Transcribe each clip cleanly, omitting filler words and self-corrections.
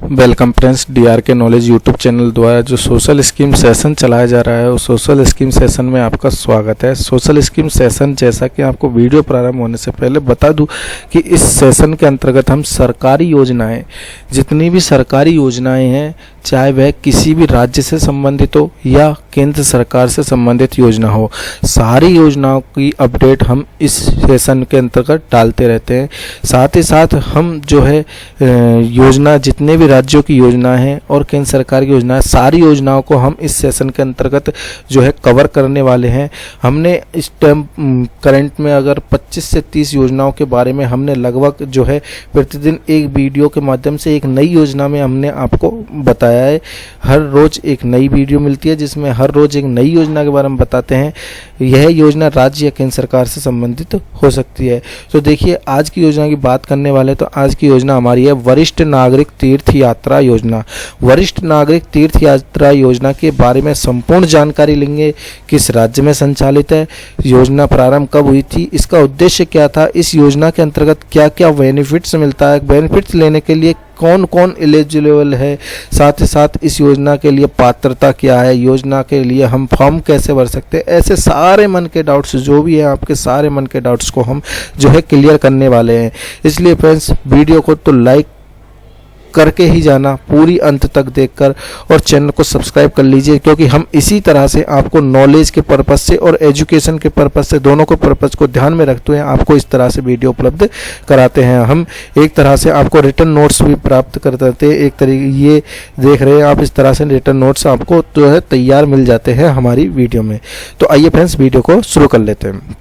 Welcome friends, D R के knowledge YouTube channel द्वारा जो सोशल स्कीम सेशन चलाया जा रहा है उस सोशल स्कीम सेशन में आपका स्वागत है। सोशल स्कीम सेशन, जैसा कि आपको वीडियो प्रारंभ होने से पहले बता दूं कि इस सेशन के अंतर्गत हम सरकारी योजनाएं, जितनी भी सरकारी योजनाएं हैं, चाहे वह किसी भी राज्य से संबंधित हो या केंद्र सरकार से संबंधित योजना हो, सारी योजनाओं की अपडेट हम इस सेशन के अंतर्गत डालते रहते हैं। साथ ही साथ हम जो है योजना, जितने भी राज्यों की योजना है और केंद्र सरकार की योजना है, सारी योजनाओं को हम इस सेशन के अंतर्गत जो है कवर करने वाले हैं। हमने इस टाइम करंट में अगर 25 से 30 योजनाओं के बारे में हमने लगभग जो है प्रतिदिन एक वीडियो के माध्यम से एक नई योजना में हमने आपको बताया है। हर रोज एक नई वीडियो मिलती है जिसमें हर रोज एक नई योजना के बारे में बताते हैं। यह योजना राज्य या केंद्र सरकार से संबंधित हो सकती है। तो देखिए, आज की योजना की बात करने वाले, तो आज की योजना हमारी है वरिष्ठ नागरिक तीर्थ यात्रा योजना। वरिष्ठ नागरिक तीर्थ यात्रा योजना के बारे में संपूर्ण जानकारी लेंगे। किस राज्य में संचालित है, योजना प्रारंभ कब हुई थी, इसका उद्देश्य क्या था, इस योजना के अंतर्गत क्या क्या बेनिफिट्स मिलता है, बेनिफिट्स लेने के लिए कौन कौन एलिजिबल है, साथ ही साथ इस योजना के लिए पात्रता क्या है, योजना के लिए हम फॉर्म कैसे भर सकते हैं, ऐसे सारे मन के डाउट्स जो भी है, आपके सारे मन के डाउट्स को हम जो है क्लियर करने वाले हैं। इसलिए फ्रेंड्स, वीडियो को तो लाइक करके ही जाना, पूरी अंत तक देखकर, और चैनल को सब्सक्राइब कर लीजिए, क्योंकि हम इसी तरह से आपको नॉलेज के पर्पज से और एजुकेशन के पर्पज से, दोनों को पर्पज को ध्यान में रखते हुए आपको इस तरह से वीडियो उपलब्ध कराते हैं। हम एक तरह से आपको रिटर्न नोट्स भी प्राप्त करते हैं। एक तरीके ये देख रहे हैं आप, इस तरह से रिटर्न नोट्स आपको जो है तैयार मिल जाते हैं हमारी वीडियो में। तो आइए फ्रेंड्स, वीडियो को शुरू कर लेते हैं।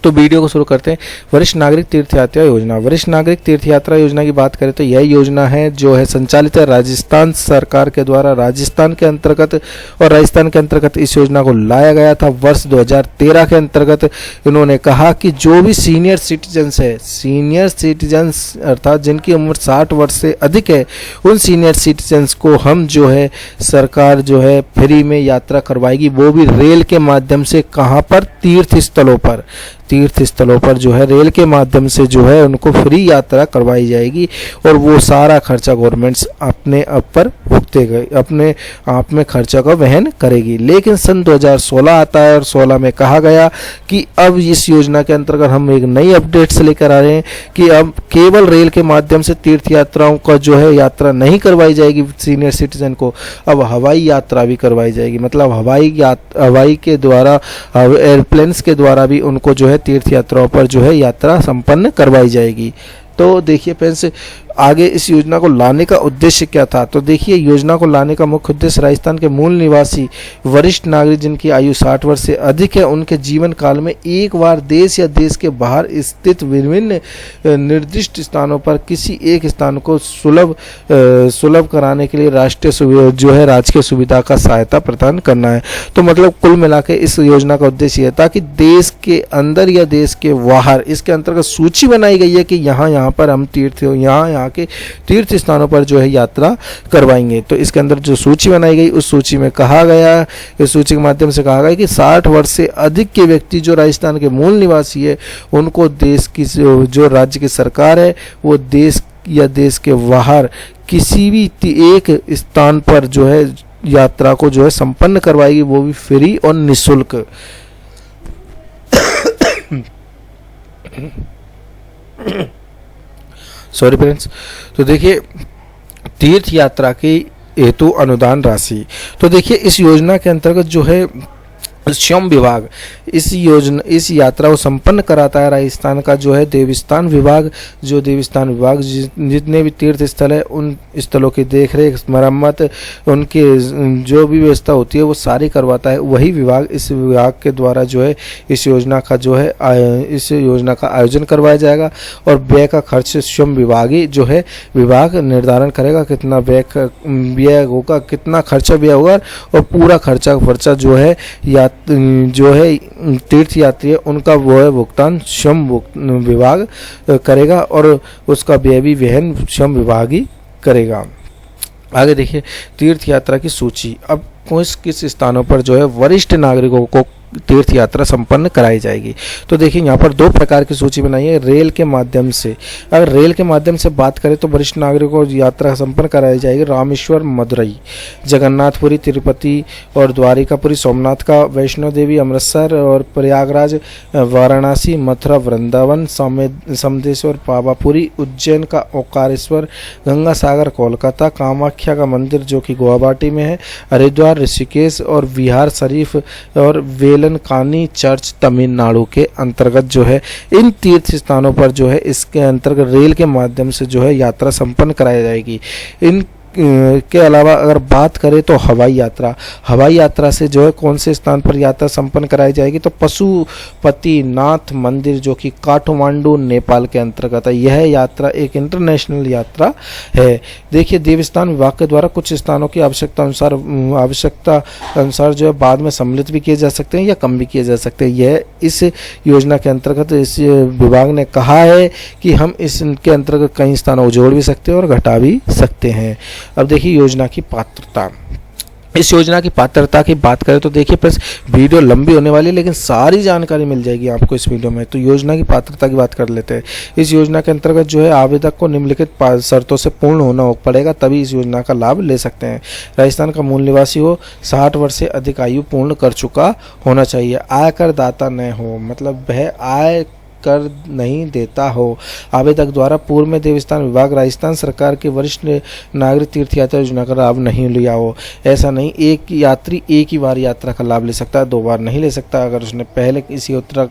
तो वीडियो को शुरू करते हैं। वरिष्ठ नागरिक तीर्थ यात्रा योजना। वरिष्ठ नागरिक तीर्थ यात्रा योजना की बात करें तो यह योजना है जो है संचालित है राजस्थान सरकार के द्वारा। राजस्थान के अंतर्गत और राजस्थान के अंतर्गत इस योजना को लाया गया था। वर्ष 2013 के अंतर्गत इन्होंने कहा कि जो भी सीनियर सिटीजन्स है, सीनियर सिटीजन्स अर्थात जिनकी उम्र 60 वर्ष से अधिक है, उन सीनियर सिटीजन्स को हम जो है सरकार जो है फ्री में यात्रा करवाएगी, वो भी रेल के माध्यम से। कहाँ पर? तीर्थ स्थलों पर। तीर्थ स्थलों पर जो है रेल के माध्यम से जो है उनको फ्री यात्रा करवाई जाएगी, और वो सारा खर्चा गवर्नमेंट्स अपने आप पर भुगतेगी, अपने आप में खर्चा का वहन करेगी। लेकिन सन 2016 आता है और 16 में कहा गया कि अब इस योजना के अंतर्गत हम एक नई अपडेट्स लेकर आ रहे हैं कि अब केवल रेल के माध्यम से तीर्थ यात्राओं का जो है यात्रा नहीं करवाई जाएगी सीनियर सिटीजन को, अब हवाई यात्रा भी करवाई जाएगी। मतलब हवाई के द्वारा, एयरप्लेन्स के द्वारा भी उनको जो है तीर्थ यात्राओं पर जो है यात्रा संपन्न करवाई जाएगी। तो देखिए फ्रेंड्स, आगे इस योजना को लाने का उद्देश्य क्या था। तो देखिए, योजना को लाने का मुख्य उद्देश्य राजस्थान के मूल निवासी वरिष्ठ नागरिक जिनकी आयु 60 वर्ष से अधिक है, उनके जीवन काल में एक बार देश या देश के बाहर स्थित विभिन्न निर्दिष्ट स्थानों पर किसी एक स्थान को सुलभ कराने के लिए राष्ट्रीय जो है राजकीय सुविधा का सहायता प्रदान करना है। तो मतलब कुल मिला के इस योजना का उद्देश्य है ताकि देश के अंदर या देश के बाहर, इसके अंतर्गत सूची बनाई गई है कि यहाँ पर हम यहाँ के तीर्थ स्थानों पर जो है यात्रा करवाएंगे। तो इसके अंदर जो सूची बनाई गई, उस सूची में कहा गया, इस सूची के माध्यम से कहा गया कि 60 वर्ष से अधिक के व्यक्ति जो राजस्थान के मूल निवासी है, उनको देश की जो राज्य की सरकार है, वो देश या देश के बाहर किसी भी एक स्थान पर जो है यात्रा को जो है संपन्न करवाएगी, वो भी फ्री और निःशुल्क। Sorry friends. तो देखिए, तीर्थ यात्रा की हेतु अनुदान राशि। तो देखिए, इस योजना के अंतर्गत जो है श्रम विभाग इस यात्रा को संपन्न कराता है। राजस्थान का जो है देवस्थान विभाग, जो देवस्थान विभाग जितने भी तीर्थ स्थल है, उन स्थलों की देखरेख, मरम्मत, उनके जो भी व्यवस्था होती है वो सारी करवाता है वही विभाग। इस विभाग के द्वारा जो है इस योजना का जो है इस योजना का आयोजन करवाया जाएगा, और व्यय का खर्च श्रम विभाग ही जो है विभाग निर्धारण करेगा, कितना व्यय होगा, कितना खर्चा व्यय होगा, और पूरा खर्चा जो है तीर्थ यात्री है उनका वो है भुगतान श्रम विभाग करेगा, और उसका व्यय भी वहन श्रम विभाग ही करेगा। आगे देखिए, तीर्थ यात्रा की सूची। अब किस स्थानों पर जो है वरिष्ठ नागरिकों को तीर्थ यात्रा संपन्न कराई जाएगी। तो देखिए यहाँ पर 2 प्रकार की सूची बनाई है रेल के माध्यम से। अगर रेल के माध्यम से बात करें तो वरिष्ठ नागरिकों को यात्रा संपन्न कराई जाएगी रामेश्वर, मदुरई, जगन्नाथपुरी, तिरुपति और द्वारिकापुरी, सोमनाथ का, वैष्णो देवी, अमृतसर और प्रयागराज, वाराणसी, मथुरा, वृंदावन, समदेश्वर, पावापुरी, उज्जैन का ओंकारेश्वर, गंगा सागर कोलकाता, कामाख्या का मंदिर जो कि गुवाहाटी में है, हरिद्वार, ऋषिकेश और विहार शरीफ और वेलनकानी चर्च तमिलनाडु के अंतर्गत जो है इन तीर्थ स्थानों पर जो है इसके अंतर्गत रेल के माध्यम से जो है यात्रा संपन्न कराई जाएगी। इन के अलावा अगर बात करें तो हवाई यात्रा से जो है कौन से स्थान पर यात्रा संपन्न कराई जाएगी तो पशुपतिनाथ मंदिर जो कि काठमांडू नेपाल के अंतर्गत है। यह यात्रा एक इंटरनेशनल यात्रा है। देखिए देवस्थान विभाग के द्वारा कुछ स्थानों की आवश्यकता अनुसार जो है बाद में सम्मिलित भी किए जा सकते हैं या कम भी किए जा सकते हैं। यह इस योजना के अंतर्गत इस विभाग ने कहा है कि हम इसके अंतर्गत कई स्थानों को जोड़ भी सकते हैं और घटा भी सकते हैं। अब देखिए योजना की पात्रता। इस योजना की पात्रता की बात करें तो देखिए फ्रेंड्स वीडियो लंबी होने वाली है लेकिन सारी जानकारी मिल जाएगी आपको इस वीडियो में। तो योजना की पात्रता की बात कर लेते हैं। इस योजना के अंतर्गत जो है आवेदक को निम्नलिखित शर्तों से पूर्ण होना पड़ेगा तभी इस योजना का लाभ ले सकते हैं। राजस्थान का मूल निवासी हो, 60 वर्ष से अधिक आयु पूर्ण कर चुका होना चाहिए, आयकर दाता न हो, मतलब वह आय कर नहीं देता हो, आवेदक द्वारा पूर्व में देवस्थान विभाग राजस्थान सरकार के वरिष्ठ नागरिक तीर्थ यात्रा योजना का लाभ नहीं लिया हो। ऐसा नहीं, एक यात्री एक ही बार यात्रा का लाभ ले सकता है, 2 बार नहीं ले सकता। अगर उसने पहले इस यात्रा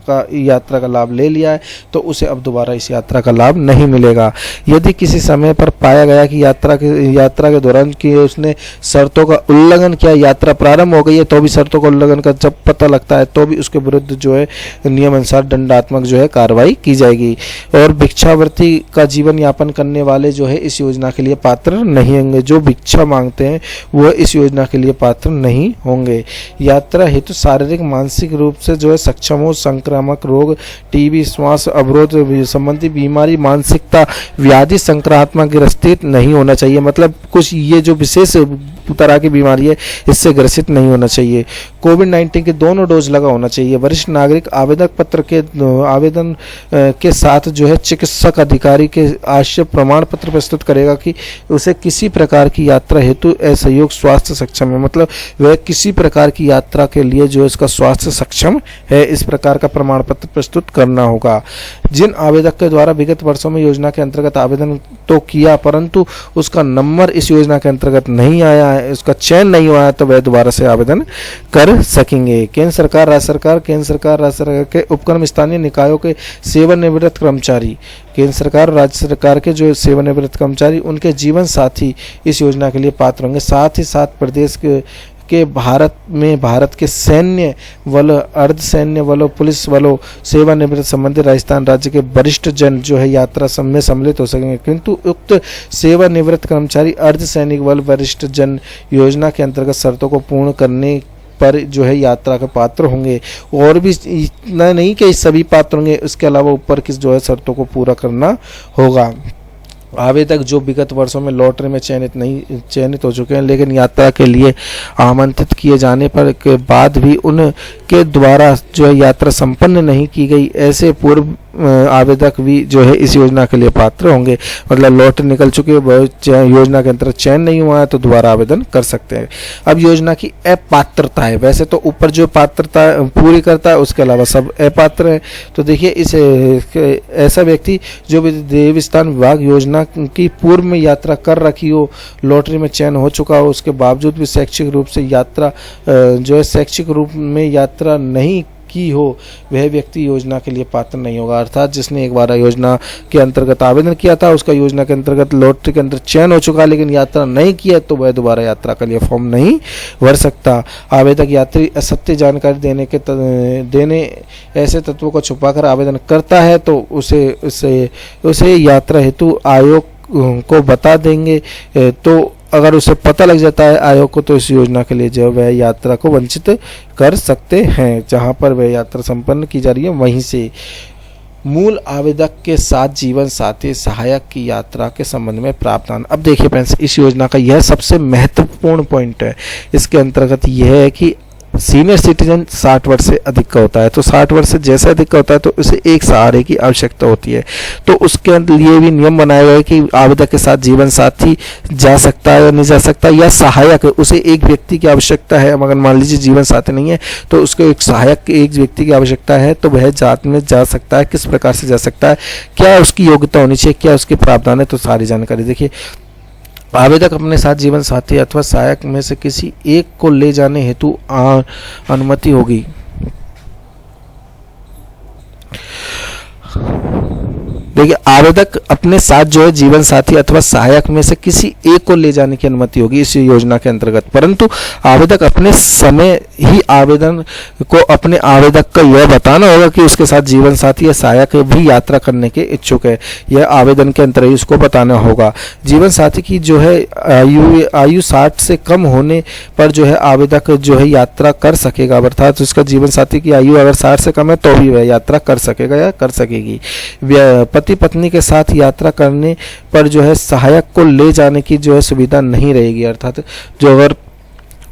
का लाभ ले लिया है तो उसे अब दोबारा इस यात्रा का लाभ नहीं मिलेगा। यदि किसी समय पर पाया गया कि यात्रा के दौरान कि उसने शर्तों का उल्लंघन किया, यात्रा प्रारंभ हो गई है तो भी शर्तों का उल्लंघन का जब पता लगता है तो भी उसके विरुद्ध जो है नियमानुसार दंडात्मक जो है कार्रवाई की जाएगी। और भिक्षावृत्ति का जीवन यापन करने वाले जो है इस योजना के लिए पात्र नहीं होंगे। जो भिक्षा मांगते हैं वो इस योजना के लिए पात्र नहीं होंगे। यात्रा हेतु शारीरिक मानसिक रूप से जो है सक्षम हो, संक्रामक रोग, टीबी, श्वास अवरोध संबंधी बीमारी, मानसिकता, व्याधि संक्रामक ग्रसित नहीं होना चाहिए। मतलब कुछ ये जो विशेष तरह की बीमारी है इससे ग्रसित नहीं होना चाहिए। कोविड-19 के दोनों डोज लगा होना चाहिए। वरिष्ठ नागरिक आवेदक पत्र के आवेदन के साथ जो है चिकित्सक अधिकारी के आश्रय प्रमाण पत्र प्रस्तुत करेगा कि उसे किसी प्रकार की यात्रा हेतु असहयोग स्वास्थ्य सक्षम है, मतलब वह किसी प्रकार की यात्रा के लिए जो इसका स्वास्थ्य सक्षम है, इस प्रकार का प्रमाण पत्र प्रस्तुत करना होगा। जिन आवेदक के द्वारा विगत वर्षों में योजना के अंतर्गत आवेदन तो किया परंतु उसका नंबर इस योजना के अंतर्गत नहीं आया है, उसका चयन नहीं हुआ है, तो वह दोबारा से आवेदन कर सकेंगे। केंद्र सरकार, राज्य सरकार के उपक्रम स्थानीय निकायों के सेवानिवृत्त कर्मचारी, केंद्र सरकार, राज्य सरकार के जो सेवानिवृत्त कर्मचारी, उनके जीवन साथी इस योजना के लिए पात्र होंगे। साथ ही साथ प्रदेश के भारत के सैन्य बल, अर्धसैन्य बलों, पुलिस बलों, सेवानिवृत्त संबंधित राजस्थान राज्य के वरिष्ठ जन जो है यात्रा में सम्मिलित हो सकेंगे। किंतु उक्त सेवानिवृत्त कर्मचारी अर्धसैनिक बल वरिष्ठ जन योजना के अंतर्गत शर्तों को पूर्ण करने पर जो है यात्रा के पात्र होंगे। और भी इतना नहीं कि सभी पात्र होंगे, उसके अलावा ऊपर की जो है शर्तों को पूरा करना होगा। आवेदक जो विगत वर्षों में लॉटरी में चयनित हो चुके हैं लेकिन यात्रा के लिए आमंत्रित किए जाने पर के बाद भी उनके द्वारा जो है यात्रा संपन्न नहीं की गई, ऐसे पूर्व आवेदक भी जो है इस योजना के लिए पात्र होंगे। मतलब लॉटरी निकल चुके योजना के अंतर्गत चयन नहीं हुआ है तो दोबारा आवेदन कर सकते हैं। अब योजना की अपात्रता है, वैसे तो ऊपर जो पात्रता पूरी करता है उसके अलावा सब अपात्र है। तो देखिए इस ऐसा व्यक्ति जो भी देवस्थान विभाग योजना की पूर्व में यात्रा कर रखी हो, लॉटरी में चयन हो चुका हो, उसके बावजूद भी शैक्षिक रूप से यात्रा जो है शैक्षिक रूप में यात्रा नहीं की हो, वह व्यक्ति योजना के लिए पात्र नहीं होगा। अर्थात जिसने एक बार योजना के अंतर्गत आवेदन किया था, उसका योजना के अंतर्गत लॉटरी के अंदर चयन हो चुका लेकिन यात्रा नहीं किया तो वह दोबारा यात्रा के लिए फॉर्म नहीं भर सकता। आवेदक यात्री असत्य जानकारी देने ऐसे तत्वों को छुपाकर आवेदन करता है तो उसे यात्रा हेतु आयोग को बता देंगे। तो अगर उसे पता लग जाता है आयोग को तो इस योजना के लिए जो वह यात्रा को वंचित कर सकते हैं। जहां पर वह यात्रा संपन्न की जा रही है वहीं से मूल आवेदक के साथ जीवन साथी सहायक की यात्रा के संबंध में प्रावधान। अब देखिए फ्रेंड्स, इस योजना का यह सबसे महत्वपूर्ण पॉइंट है। इसके अंतर्गत यह है कि सीनियर सिटीजन 60 वर्ष से अधिक का होता है। तो 60 वर्ष से जैसे अधिक का होता है तो उसे एक सहारे की आवश्यकता होती है। तो उसके लिए भी नियम बनाया गया है कि आवेदक के साथ जीवन साथी जा सकता है या नहीं जा सकता, या सहायक, उसे एक व्यक्ति की आवश्यकता है। अगर मान लीजिए जीवन साथी नहीं है तो उसको एक सहायक, एक व्यक्ति की आवश्यकता है, तो वह जात में जा सकता है। किस प्रकार से जा सकता है, क्या उसकी योग्यता होनी चाहिए, क्या उसके प्रावधान है, तो सारी जानकारी देखिए। आवेदक अपने साथ जीवन साथी अथवा सहायक में से किसी एक को ले जाने हेतु अनुमति होगी। देखिए, आवेदक अपने साथ जो है जीवन साथी अथवा सहायक में से किसी एक को ले जाने की अनुमति होगी इस योजना के अंतर्गत, परंतु आवेदक अपने समय ही आवेदन को अपने आवेदक को यह बताना होगा कि उसके साथ जीवन साथी या सहायक भी यात्रा करने के इच्छुक है। यह आवेदन के अंतर्गत उसको बताना होगा। जीवन साथी की जो है आयु 60 से कम होने पर जो है आवेदक जो है यात्रा कर सकेगा, अर्थात उसका जीवन साथी की आयु अगर 60 से कम है तो भी वह यात्रा कर सकेगा या कर सकेगी। पति पत्नी के साथ यात्रा करने पर जो है सहायक को ले जाने की जो है सुविधा नहीं रहेगी, अर्थात जो अगर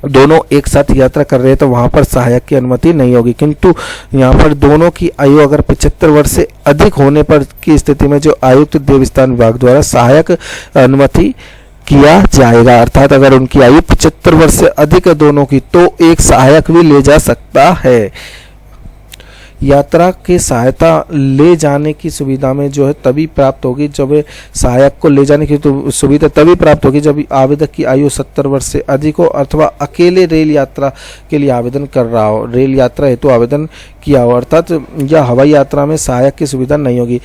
दोनों एक साथ यात्रा कर रहे हैं तो वहां पर सहायक की अनुमति नहीं होगी। किंतु यहाँ पर दोनों की आयु अगर 75 वर्ष से अधिक होने पर की स्थिति में जो आयुक्त देवस्थान विभाग द्वारा सहायक अनुमति किया जाएगा, अर्थात अगर उनकी आयु 75 वर्ष से अधिक है दोनों की तो एक सहायक भी ले जा सकता है। यात्रा की सहायता ले जाने की सुविधा में जो है तभी प्राप्त होगी जब सहायक को ले जाने की तो सुविधा तभी प्राप्त होगी जब आवेदक की आयु 70 वर्ष से अधिक हो अथवा अकेले रेल यात्रा के लिए आवेदन कर रहा हो, रेल यात्रा हेतु आवेदन किया हो, अर्थात या हवाई यात्रा में सहायक की सुविधा नहीं होगी।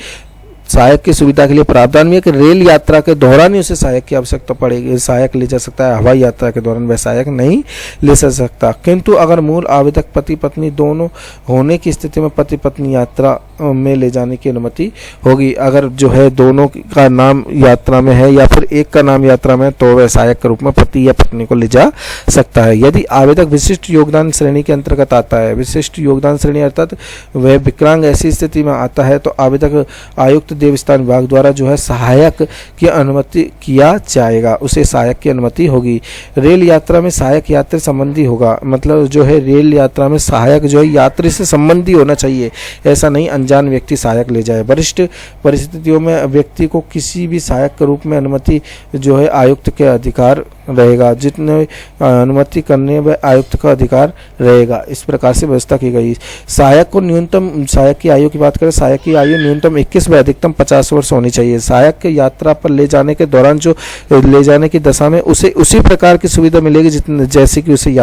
सहायक की सुविधा के लिए प्रावधान भी है कि रेल यात्रा के दौरान ही उसे सहायक की आवश्यकता पड़ेगी, सहायक ले जा सकता है। हवाई यात्रा के दौरान वह सहायक नहीं ले सकता। किंतु अगर मूल आवेदक पति पत्नी दोनों होने की स्थिति में पति पत्नी यात्रा में ले जाने की अनुमति होगी। अगर जो है दोनों का नाम यात्रा में है या फिर एक का नाम यात्रा में तो वह सहायक के रूप में पति या पत्नी को ले जा सकता है। यदि आवेदक विशिष्ट योगदान श्रेणी के अंतर्गत आता है, विशिष्ट योगदान श्रेणी अर्थात वह विकलांग ऐसी स्थिति में आता है तो आवेदक आयुक्त देवस्थान विभाग द्वारा जो है सहायक की अनुमति किया जाएगा, उसे सहायक की अनुमति होगी। रेल यात्रा में सहायक यात्री संबंधी होगा, मतलब जो है रेल यात्रा में सहायक जो है यात्री से संबंधी होना चाहिए, ऐसा नहीं अनजान व्यक्ति सहायक ले जाए। वरिष्ठ परिस्थितियों में व्यक्ति को किसी भी सहायक के रूप में अनुमति जो है आयुक्त के अधिकार रहेगा, जितने अनुमति करने में आयुक्त का अधिकार रहेगा। इस प्रकार से व्यवस्था की गई। सहायक को न्यूनतम, सहायक की आयु की बात करें, सहायक की आयु न्यूनतम 21 व अधिकतम 50 वर्ष होनी चाहिए। सहायक के यात्रा पर ले जाने के दौरान जो ले जाने की दशा में उसे उसी प्रकार की सुविधा मिलेगी जितने जैसे कि उसी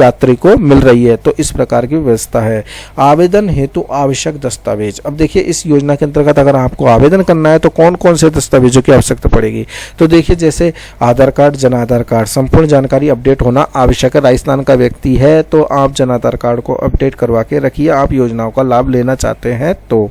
यात्री को मिल रही है। तो इस प्रकार की व्यवस्था है। आवेदन हेतु आवश्यक दस्तावेज। अब देखिए इस योजना के अंतर्गत अगर आपको आवेदन करना है तो कौन कौन से दस्तावेजों की आवश्यकता पड़ेगी, तो देखिए जैसे आधार कार्ड, जन आधार कार्ड, संपूर्ण जानकारी अपडेट होना आवश्यक है। राजस्थान का व्यक्ति है तो आप जन आधार कार्ड को अपडेट करवा के रखिए। आप योजनाओं का लाभ लेना चाहते हैं तो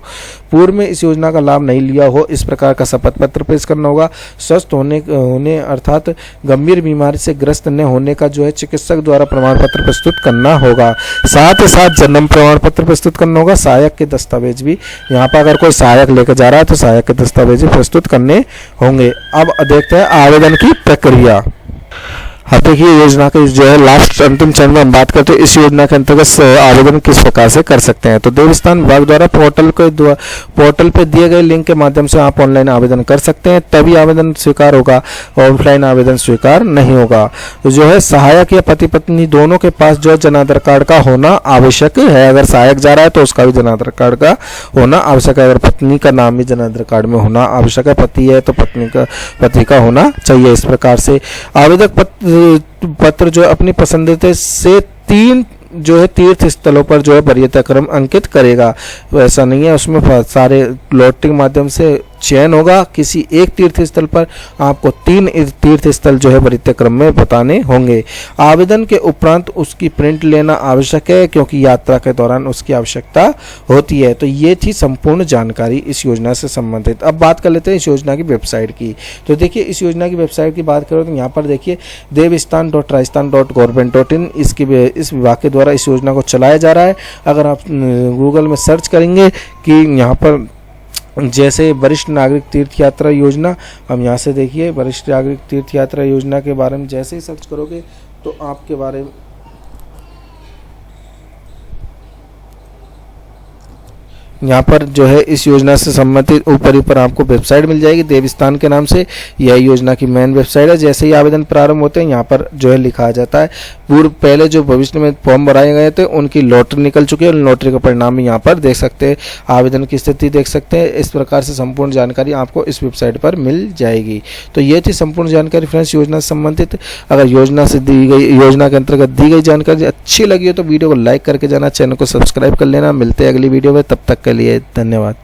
पूर्व में इस योजना का लाभ नहीं लिया हो इस प्रकार का शपथ पत्र पेश करना होगा। स्वस्थ होने अर्थात गंभीर बीमारी से ग्रस्त न होने का जो है चिकित्सक द्वारा प्रमाण पत्र प्रस्तुत करना होगा। साथ ही साथ जन्म प्रमाण पत्र प्रस्तुत करना होगा। सहायक के दस्तावेज भी, यहाँ पर अगर कोई सहायक लेकर जा रहा है तो सहायक के दस्तावेज भी प्रस्तुत करने होंगे। अब देखते हैं आवेदन की प्रक्रिया। अब देखिए योजना के जो है लास्ट अंतिम चरण में हम बात करते हैं इस योजना के अंतर्गत आवेदन किस प्रकार से कर सकते हैं। तो देवस्थान विभाग द्वारा पोर्टल पे दिए गए लिंक के माध्यम से आप ऑनलाइन आवेदन कर सकते हैं, तभी आवेदन स्वीकार होगा, ऑफलाइन आवेदन स्वीकार नहीं होगा। तो जो है सहायक या पति पत्नी दोनों के पास जो है जन आधार कार्ड का होना आवश्यक है। अगर सहायक जा रहा है तो उसका भी जन आधार कार्ड का होना आवश्यक है। अगर पत्नी का नाम भी जन आधार कार्ड में होना आवश्यक है, पति है तो पति का होना चाहिए। इस प्रकार से आवेदक पत्र जो अपनी पसंदीदा से 3 जो है तीर्थ स्थलों पर जो है वरीयता क्रम अंकित करेगा। ऐसा नहीं है, उसमें सारे लॉटरी के माध्यम से चयन होगा। किसी एक तीर्थ स्थल पर आपको 3 तीर्थ स्थल जो है वरीयता क्रम में बताने होंगे। आवेदन के उपरांत उसकी प्रिंट लेना आवश्यक है क्योंकि यात्रा के दौरान उसकी आवश्यकता होती है। तो ये थी संपूर्ण जानकारी इस योजना से संबंधित। अब बात कर लेते हैं इस योजना की वेबसाइट की। तो देखिए इस योजना की वेबसाइट की बात करें तो यहाँ पर देखिए devistan.rajasthan.government.in इस विभाग के द्वारा इस योजना को चलाया जा रहा है। अगर आप गूगल में सर्च करेंगे कि यहाँ पर जैसे वरिष्ठ नागरिक तीर्थ यात्रा योजना, हम यहाँ से देखिए वरिष्ठ नागरिक तीर्थ यात्रा योजना के बारे में जैसे ही सर्च करोगे तो आपके बारे में यहाँ पर जो है इस योजना से संबंधित ऊपर आपको वेबसाइट मिल जाएगी देवस्थान के नाम से। यह योजना की मेन वेबसाइट है। जैसे ही आवेदन प्रारंभ होते हैं यहाँ पर जो है लिखा आ जाता है पूर्व पहले जो भविष्य में फॉर्म भराए गए थे उनकी लॉटरी निकल चुकी है और लॉटरी का परिणाम यहाँ पर देख सकते हैं, आवेदन की स्थिति देख सकते हैं। इस प्रकार से संपूर्ण जानकारी आपको इस वेबसाइट पर मिल जाएगी। तो ये थी संपूर्ण जानकारी फ्रेंड्स योजना से संबंधित। अगर योजना के अंतर्गत दी गई जानकारी अच्छी लगी हो तो वीडियो को लाइक करके जाना, चैनल को सब्सक्राइब कर लेना। मिलते हैं अगली वीडियो में, तब तक के लिए धन्यवाद।